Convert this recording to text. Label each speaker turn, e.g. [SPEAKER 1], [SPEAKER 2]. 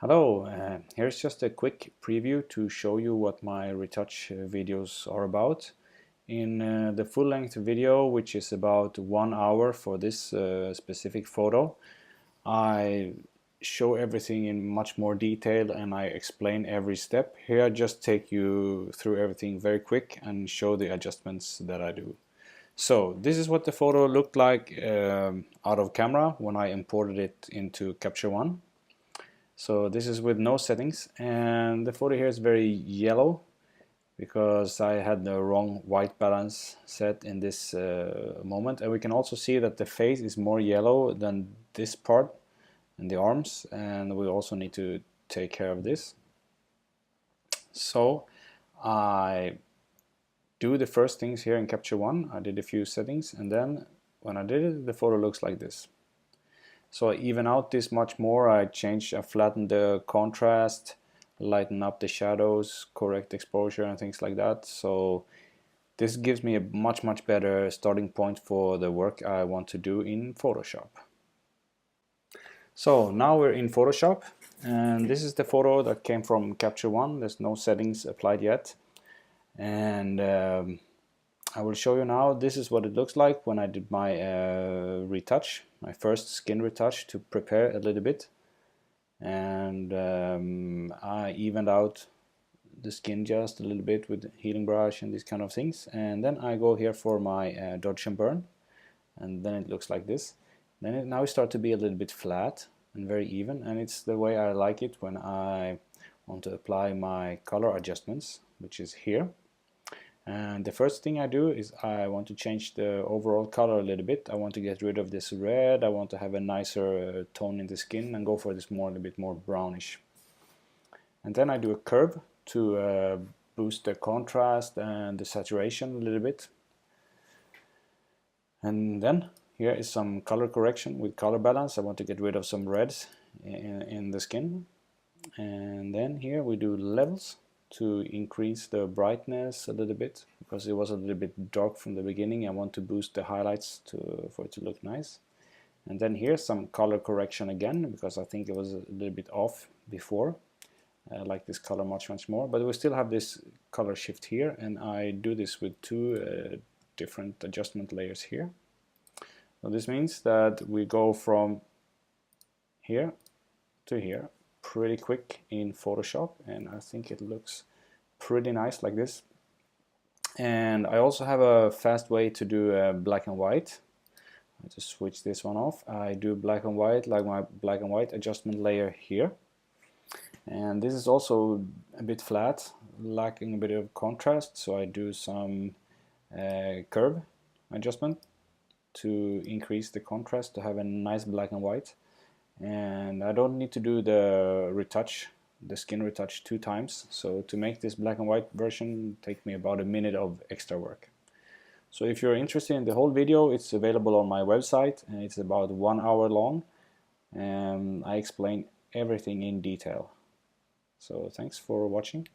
[SPEAKER 1] Hello, here's just a quick preview to show you what my retouch videos are about. In the full-length video, which is about 1 hour for this specific photo, I show everything in much more detail and I explain every step. Here I just take you through everything very quick and show the adjustments that I do. So this is what the photo looked like out of camera when I imported it into Capture One. So this is with no settings, and the photo here is very yellow because I had the wrong white balance set in this moment. And we can also see that the face is more yellow than this part and the arms, and we also need to take care of this. So I do the first things here in Capture One. I did a few settings, and then when I did it, the photo looks like this. So I even out this much more. I flatten the contrast, lighten up the shadows, correct exposure and things like that. So this gives me a much better starting point for the work I want to do in Photoshop. So now we're in Photoshop, and this is the photo that came from Capture One. There's no settings applied yet. And I will show you now. This is what it looks like when I did my retouch, my first skin retouch to prepare a little bit. And I evened out the skin just a little bit with healing brush and these kind of things. And then I go here for my dodge and burn, and then it looks like this. Then now it starts to be a little bit flat and very even, and it's the way I like it when I want to apply my color adjustments, which is here. And the first thing I do is I want to change the overall color a little bit. I want to get rid of this red. I want to have a nicer tone in the skin and go for this a little bit more brownish. And then I do a curve to boost the contrast and the saturation a little bit. And then here is some color correction with color balance. I want to get rid of some reds in the skin. And then here we do levels to increase the brightness a little bit, because it was a little bit dark from the beginning. I want to boost the highlights for it to look nice. And then here's some color correction again, because I think it was a little bit off before. I like this color much more, but we still have this color shift here, and I do this with two different adjustment layers here. So this means that we go from here to here pretty quick in Photoshop, and I think it looks pretty nice like this. And I also have a fast way to do black and white. I just switch this one off. I do black and white, like my black and white adjustment layer here. And this is also a bit flat, lacking a bit of contrast, so I do some curve adjustment to increase the contrast to have a nice black and white. And I don't need to do the retouch, the skin retouch 2 times. So to make this black and white version take me about a minute of extra work. So if you're interested in the whole video, it's available on my website, and it's about 1 hour long. And I explain everything in detail. So thanks for watching.